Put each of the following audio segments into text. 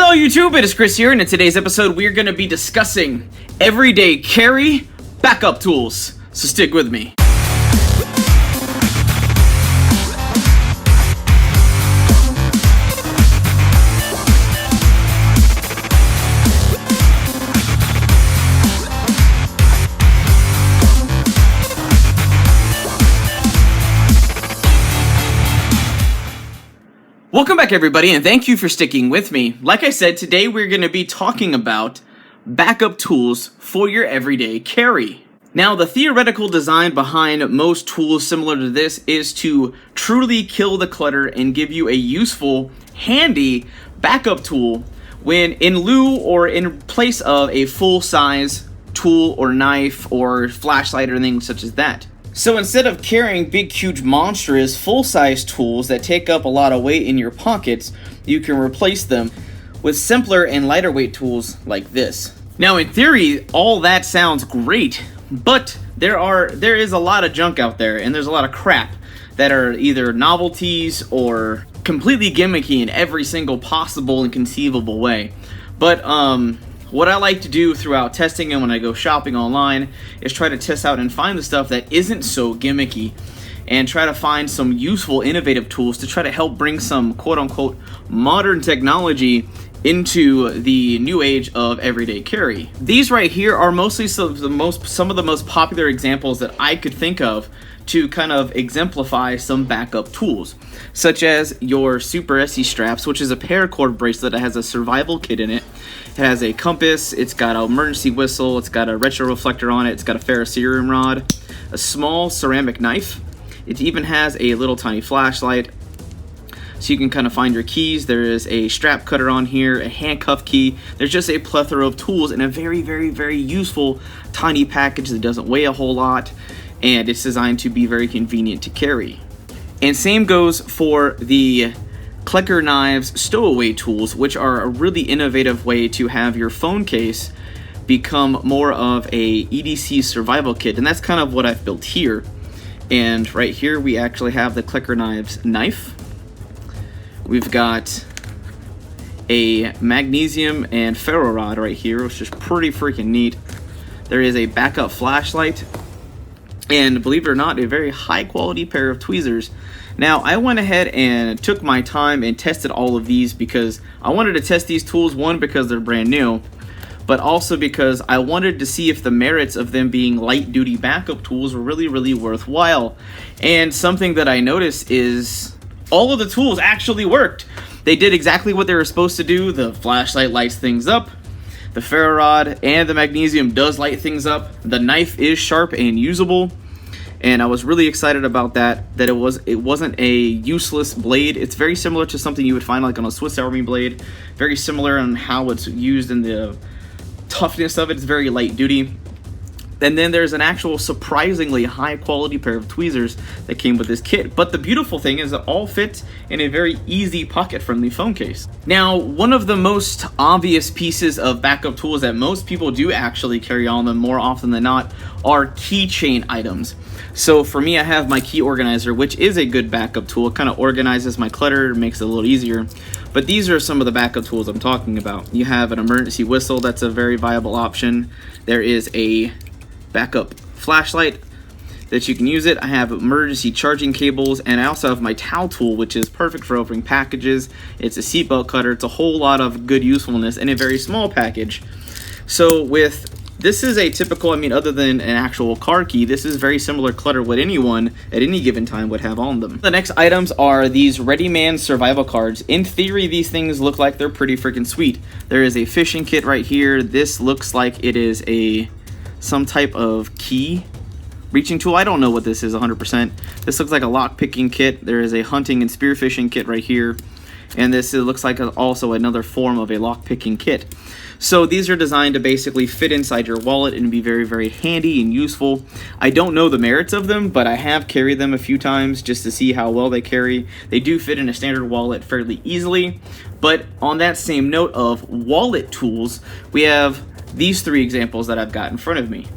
Hello YouTube, it is Chris here, and in today's episode we're going to be discussing everyday carry backup tools, so stick with me. Welcome back everybody, and thank you for sticking with me. Like I said, today we're going to be talking about backup tools for your everyday carry. Now, the theoretical design behind most tools similar to this is to truly kill the clutter and give you a useful, handy backup tool when in lieu or in place of a full-size tool or knife or flashlight or anything such as that. So instead of carrying big, huge, monstrous, full-size tools that take up a lot of weight in your pockets, you can replace them with simpler and lighter weight tools like this. Now, in theory, all that sounds great, but there is a lot of junk out there, and there's a lot of crap that are either novelties or completely gimmicky in every single possible and conceivable way. But what I like to do throughout testing and when I go shopping online is try to test out and find the stuff that isn't so gimmicky and try to find some useful, innovative tools to try to help bring some quote-unquote modern technology into the new age of everyday carry. These right here are mostly some of the most popular examples that I could think of to kind of exemplify some backup tools, such as your Superesse straps, which is a paracord bracelet that has a survival kit in it. It has a compass, it's got an emergency whistle, it's got a retro reflector on it, it's got a ferrocerium rod, a small ceramic knife. It even has a little tiny flashlight, so you can kind of find your keys. There is a strap cutter on here, a handcuff key. There's just a plethora of tools in a very, very, very useful tiny package that doesn't weigh a whole lot, and it's designed to be very convenient to carry. And same goes for the Klecker knives stowaway tools, which are a really innovative way to have your phone case become more of a EDC survival kit, and that's kind of what I've built here. And right here we actually have the Klecker knives knife. We've got a magnesium and ferro rod right here, which is pretty freaking neat. There is a backup flashlight, and believe it or not, a very high quality pair of tweezers. Now, I went ahead and took my time and tested all of these because I wanted to test these tools, one, because they're brand new, but also because I wanted to see if the merits of them being light duty backup tools were really, really worthwhile. And something that I noticed is all of the tools actually worked. They did exactly what they were supposed to do. The flashlight lights things up. The ferro rod and the magnesium does light things up. The knife is sharp and usable, and I was really excited about that it wasn't a useless blade. It's very similar to something you would find like on a Swiss Army blade. Very similar on how it's used and the toughness of it. It's very light duty. And then there's an actual surprisingly high quality pair of tweezers that came with this kit. But the beautiful thing is it all fits in a very easy pocket friendly phone case. Now, one of the most obvious pieces of backup tools that most people do actually carry on them more often than not are keychain items. So for me, I have my key organizer, which is a good backup tool. It kind of organizes my clutter, makes it a little easier. But these are some of the backup tools I'm talking about. You have an emergency whistle, that's a very viable option. There is a backup flashlight that you can use it. I have emergency charging cables, and I also have my Taotool, which is perfect for opening packages. It's a seatbelt cutter. It's a whole lot of good usefulness in a very small package. So with this is a typical, other than an actual car key, this is very similar clutter what anyone at any given time would have on them. The next items are these Readyman survival cards. In theory, these things look like they're pretty freaking sweet. There is a fishing kit right here. This looks like it is some type of key reaching tool. I don't know what this is 100%. This looks like a lock picking kit. There is a hunting and spearfishing kit right here, and this looks like also another form of a lock picking kit. So these are designed to basically fit inside your wallet and be very, very handy and useful. I don't know the merits of them, but I have carried them a few times just to see how well they carry. They do fit in a standard wallet fairly easily. But on that same note of wallet tools, we have these three examples that I've got in front of me.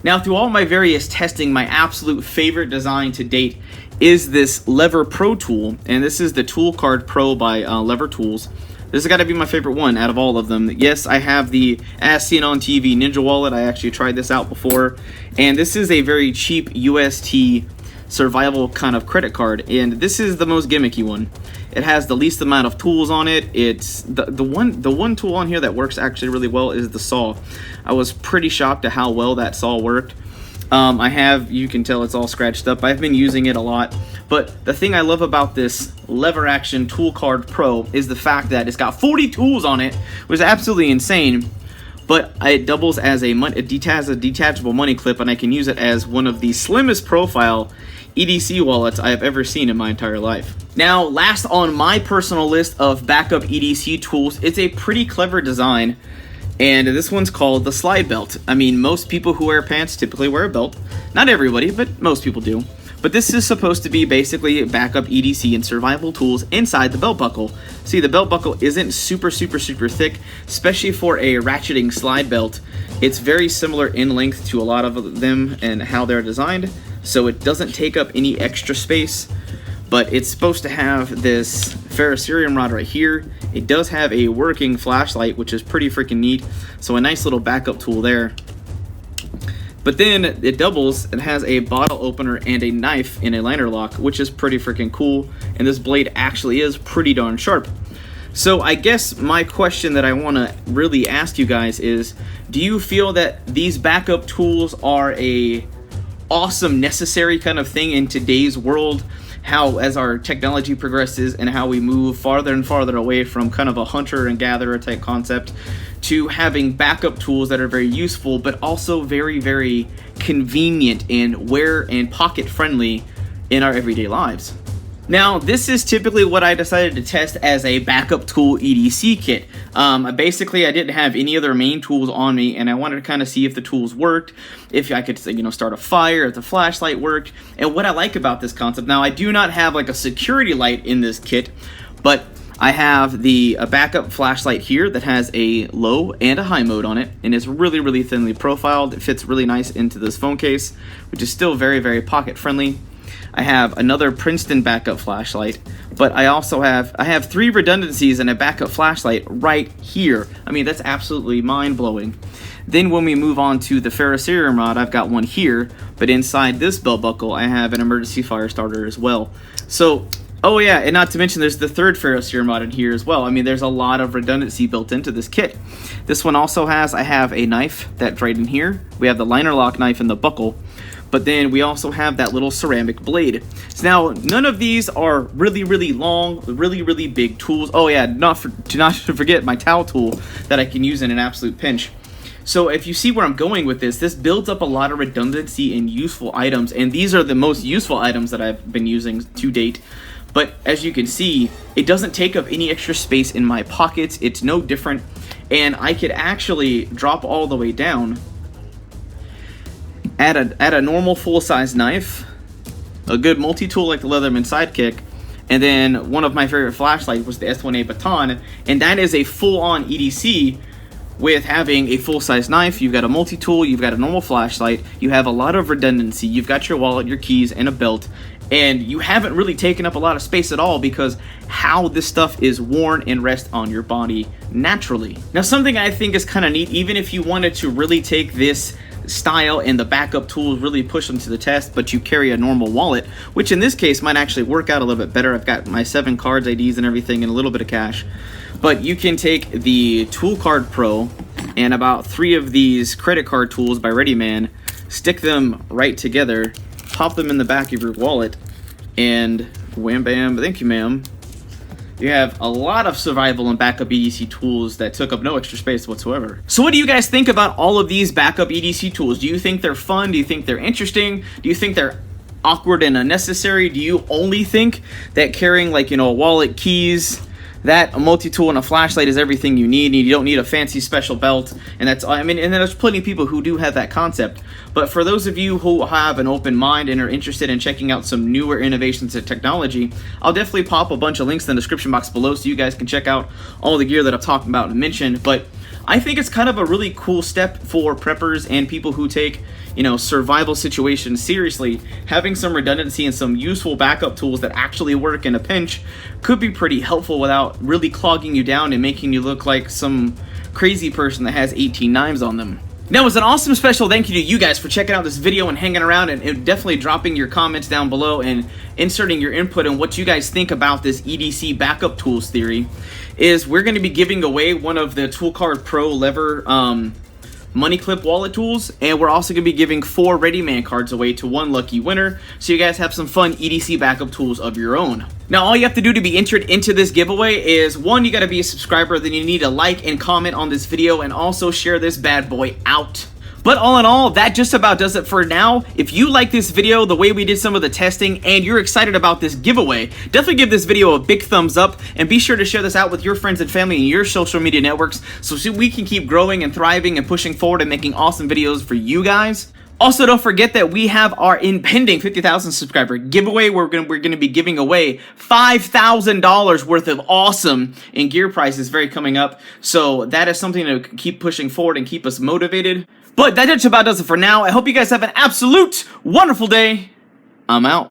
Now, through all my various testing, my absolute favorite design to date is this Lever Pro tool, and this is the ToolCard Pro by Lever Tools. This has got to be my favorite one out of all of them. Yes, I have the As Seen on TV Ninja Wallet. I actually tried this out before. And this is a very cheap UST survival kind of credit card. And this is the most gimmicky one. It has the least amount of tools on it. It's the one tool on here that works actually really well is the saw. I was pretty shocked at how well that saw worked. You can tell it's all scratched up. I've been using it a lot. But the thing I love about this lever action ToolCard Pro is the fact that it's got 40 tools on it, which is absolutely insane. But it doubles as it has a detachable money clip, and I can use it as one of the slimmest profile EDC wallets I have ever seen in my entire life. Now, last on my personal list of backup EDC tools, it's a pretty clever design. And this one's called the slide belt. I mean, most people who wear pants typically wear a belt. Not everybody, but most people do. But this is supposed to be basically backup EDC and survival tools inside the belt buckle. See, the belt buckle isn't super thick, especially for a ratcheting slide belt. It's very similar in length to a lot of them and how they're designed, so it doesn't take up any extra space. But it's supposed to have this ferrocerium rod right here. It does have a working flashlight, which is pretty freaking neat. So a nice little backup tool there. But then it doubles. It has a bottle opener and a knife in a liner lock, which is pretty freaking cool. And this blade actually is pretty darn sharp. So I guess my question that I want to really ask you guys is, do you feel that these backup tools are a awesome, necessary kind of thing in today's world? How, as our technology progresses and how we move farther and farther away from kind of a hunter and gatherer type concept to having backup tools that are very useful, but also very convenient and wear and pocket friendly in our everyday lives. Now, this is typically what I decided to test as a backup tool EDC kit. Basically, I didn't have any other main tools on me, and I wanted to kind of see if the tools worked, if I could, start a fire, if the flashlight worked. And what I like about this concept, now I do not have like a security light in this kit, but I have a backup flashlight here that has a low and a high mode on it, and it's really thinly profiled. It fits really nice into this phone case, which is still very pocket friendly. I have another Princeton backup flashlight, but I have 3 redundancies and a backup flashlight right here. I mean, that's absolutely mind-blowing. Then when we move on to the ferrocerium rod, I've got one here, but inside this belt buckle, I have an emergency fire starter as well. So, oh yeah, and not to mention there's the 3rd ferrocerium rod in here as well. I mean, there's a lot of redundancy built into this kit. This one also I have a knife that's right in here. We have the liner lock knife in the buckle. But then we also have that little ceramic blade. So now, none of these are really long, really big tools. Oh yeah, not to forget my Taotool that I can use in an absolute pinch. So if you see where I'm going with this builds up a lot of redundancy and useful items, and these are the most useful items that I've been using to date. But as you can see, it doesn't take up any extra space in my pockets. It's no different, and I could actually drop all the way down. Add a normal full-size knife, a good multi-tool like the Leatherman SideKick, and then one of my favorite flashlights was the S1A Baton, and that is a full-on EDC with having a full-size knife. You've got a multi-tool, you've got a normal flashlight, you have a lot of redundancy, you've got your wallet, your keys, and a belt, and you haven't really taken up a lot of space at all because how this stuff is worn and rests on your body naturally. Now, something I think is kind of neat, even if you wanted to really take this style and the backup tools, really push them to the test, but you carry a normal wallet, which in this case might actually work out a little bit better. I've got my 7 cards, IDs, and everything, and a little bit of cash. But you can take the ToolCard Pro and about 3 of these credit card tools by Readyman, stick them right together, pop them in the back of your wallet, and wham bam, thank you ma'am. You have a lot of survival and backup EDC tools that took up no extra space whatsoever. So what do you guys think about all of these backup EDC tools? Do you think they're fun? Do you think they're interesting? Do you think they're awkward and unnecessary? Do you only think that carrying a wallet, keys, that a multi-tool and a flashlight is everything you need, and you don't need a fancy special belt? And that's, and there's plenty of people who do have that concept. But for those of you who have an open mind and are interested in checking out some newer innovations in technology, I'll definitely pop a bunch of links in the description box below so you guys can check out all the gear that I've talked about and mentioned. But I think it's kind of a really cool step for preppers and people who take, you know, survival situations seriously. Having some redundancy and some useful backup tools that actually work in a pinch could be pretty helpful without really clogging you down and making you look like some crazy person that has 18 knives on them. Now, as an awesome special thank you to you guys for checking out this video and hanging around and definitely dropping your comments down below and inserting your input on what you guys think about this EDC backup tools theory, is we're going to be giving away one of the ToolCard Pro lever money clip wallet tools, and we're also going to be giving 4 Readyman cards away to 1 lucky winner, so you guys have some fun EDC backup tools of your own. Now, all you have to do to be entered into this giveaway is, 1, you got to be a subscriber, then you need to like and comment on this video, and also share this bad boy out. But all in all, that just about does it for now. If you like this video, the way we did some of the testing, and you're excited about this giveaway, definitely give this video a big thumbs up, and be sure to share this out with your friends and family and your social media networks so we can keep growing and thriving and pushing forward and making awesome videos for you guys. Also, don't forget that we have our impending 50,000 subscriber giveaway where we're gonna be giving away $5,000 worth of awesome in gear prizes very coming up. So that is something to keep pushing forward and keep us motivated. But that just about does it for now. I hope you guys have an absolute wonderful day. I'm out.